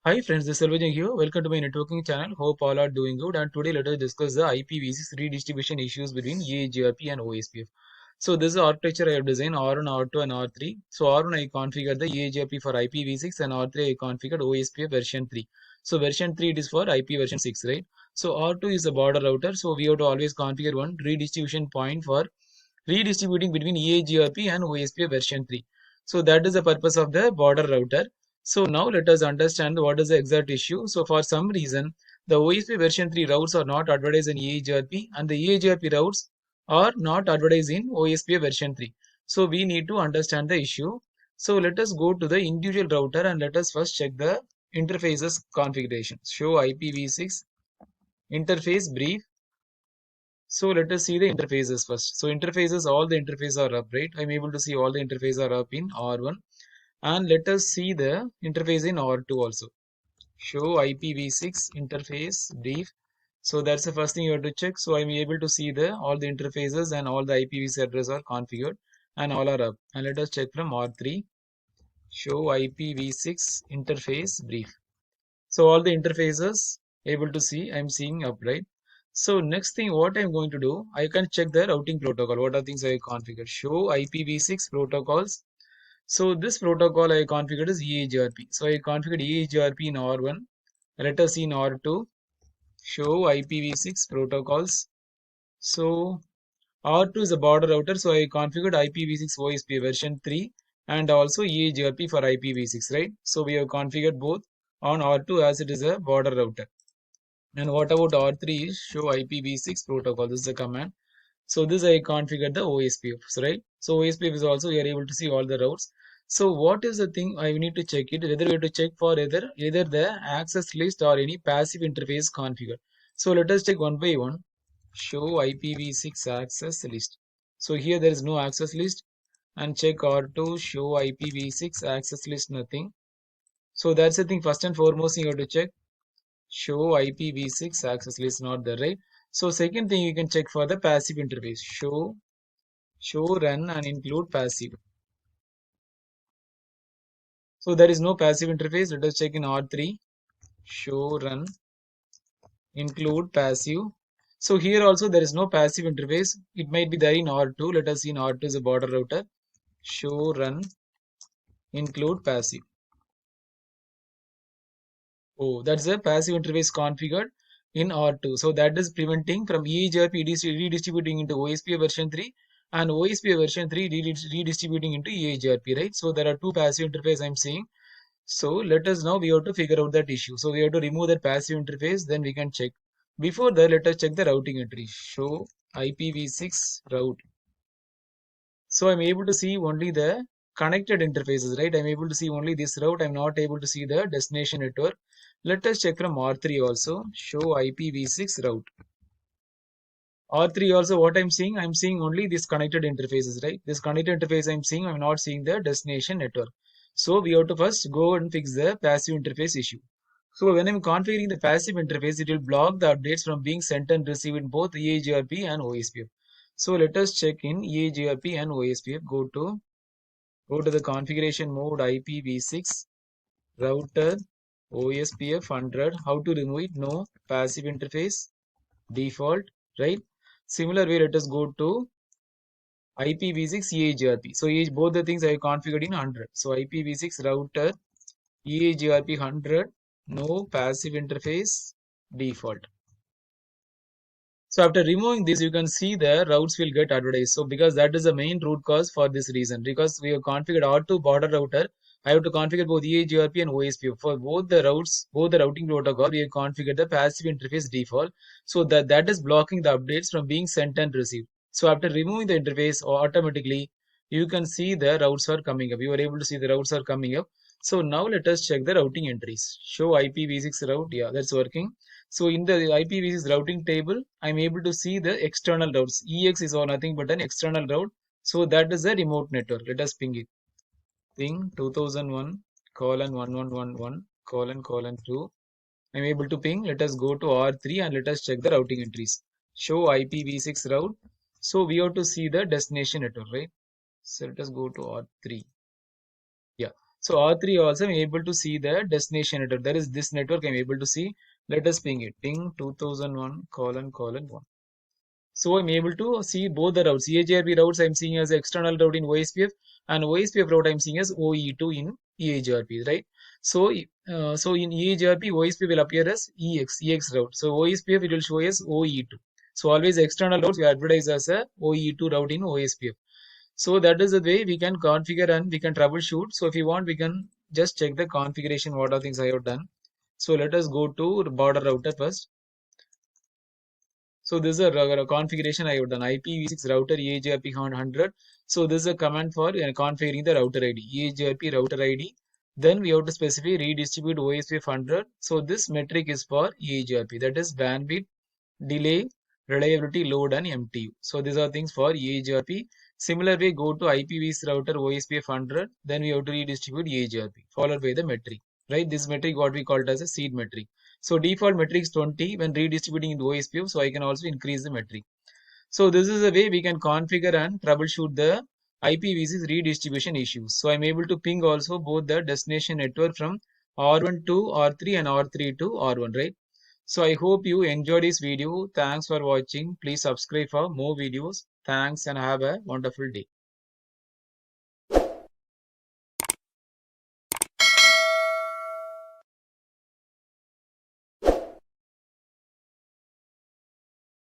Hi friends, this is Selvajang here. Welcome to my networking channel. Hope all are doing good. And today let us discuss the IPv6 redistribution issues between EAGRP and OSPF. So this is the architecture I have designed R1, R2 and R3. So R1 I configured the EAGRP for IPv6 and R3 I configured OSPF version 3. So version 3 it is for IP version 6, right? So R2 is a border router. So we have to always configure one redistribution point for redistributing between EAGRP and OSPF version 3. So that is the purpose of the border router. So now let us understand what is the exact issue. So for some reason, the OSP version 3 routes are not advertised in EAGRP and the EAGRP routes are not advertised in OSP version 3. So we need to understand the issue. So let us go to the individual router and let us first check the interfaces configuration. Show IPv6 interface brief. So let us see the interfaces first. So interfaces, all the interfaces are up, right? I'm able to see all the interfaces are up in R1. And let us see the interface in R2 also. Show IPv6 interface brief. So that's the first thing you have to check. So I'm able to see the all the interfaces and all the IPv6 addresses are configured and all are up. And let us check from R3. Show IPv6 interface brief. So all the interfaces able to see, I'm seeing up, right? So next thing what I'm going to do, I can check the routing protocol. What are things I configured? Show IPv6 protocols. So this protocol I configured is EAGRP. So I configured EAGRP in R1. Let us see in R2. Show IPv6 protocols. So R2 is a border router. So I configured IPv6 OSP version 3 and also EAGRP for IPv6, right? So we have configured both on R2 as it is a border router. And what about R3 is show IPv6 protocol. This is the command. So this I configured the OSPF, right? So OSPF is also you are able to see all the routes. So what is the thing I need to check it, whether we have to check for either the access list or any passive interface configured. So let us check one by one. Show IPv6 access list. So here there is no access list, and check R2 show IPv6 access list, nothing. So that's the thing, first and foremost you have to check. Show IPv6 access list not there, right? So second thing you can check for the passive interface. Show run and include passive. So there is no passive interface. Let us check in R3. Show run include passive. So here also there is no passive interface. It might be there in R2. Let us see in R2 is a border router. Show run include passive. Oh, that's a passive interface configured in R2. So that is preventing from EAGRP redistributing into OSPF version 3 and OSPF version 3 redistributing into EAGRP, right? So there are two passive interface I'm seeing. So let us now we have to figure out that issue. So we have to remove that passive interface, then we can check. Before that, let us check the routing entry. Show IPv6 route. So I'm able to see only the connected interfaces, right? I'm able to see only this route. I'm not able to see the destination network. Let us check from R3 also. Show IPv6 route. R3 also what I'm seeing only this connected interfaces, right? This connected interface I'm seeing, I'm not seeing the destination network. So we have to first go and fix the passive interface issue. So when I'm configuring the passive interface, it will block the updates from being sent and received in both EAGRP and OSPF. So let us check in EAGRP and OSPF. Go to the configuration mode IPv6 router OSPF 100. How to remove it? No passive interface default, right? Similar way, let us go to IPv6 EAGRP. So both the things I configured in 100. So IPv6 router EAGRP 100, no passive interface default. So after removing this, you can see the routes will get advertised. So because that is the main root cause for this reason, because we have configured R2 border router, I have to configure both EAGRP and OSPF. For both the routes, both the routing protocol, we have configured the passive interface default. So that is blocking the updates from being sent and received. So after removing the interface, automatically you can see the routes are coming up. You are able to see the routes are coming up. So now let us check the routing entries. Show IPv6 route. Yeah, that's working. So in the IPv6 routing table, I'm able to see the external routes. EX is or nothing but an external route. So that is a remote network. Let us ping it. Ping 2001:1111:2. I'm able to ping. Let us go to R3 and let us check the routing entries. Show IPv6 route. So we have to see the destination network, right? So let us go to R3. Yeah. So R3 also I'm able to see the destination network. That is this network I'm able to see. Let us ping it. Ping 2001 : 1. So I'm able to see both the routes. EAGRP routes I'm seeing as external route in OSPF, and OSPF route I'm seeing as OE2 in EAGRP, right? So in EAGRP, OSPF will appear as EX route. So OSPF it will show as OE2. So always external routes we advertise as a OE2 route in OSPF. So that is the way we can configure and we can troubleshoot. So if you want, we can just check the configuration, what are things I have done. So let us go to border router first. So this is a configuration I have done. IPv6 router EAGRP 100. So this is a command for configuring the router ID, EAGRP router ID. Then we have to specify redistribute OSPF 100. So this metric is for EAGRP, that is bandwidth, delay, reliability, load, and MTU. So these are things for EAGRP. Similar way, go to IPv6 router OSPF 100. Then we have to redistribute EAGRP, followed by the metric. Right? This metric what we called as a seed metric. So default metric is 20 when redistributing in the OSPF. So I can also increase the metric. So this is the way we can configure and troubleshoot the IPv6 redistribution issues. So I'm able to ping also both the destination network from R1 to R3 and R3 to R1, right? So I hope you enjoyed this video. Thanks for watching. Please subscribe for more videos. Thanks and have a wonderful day.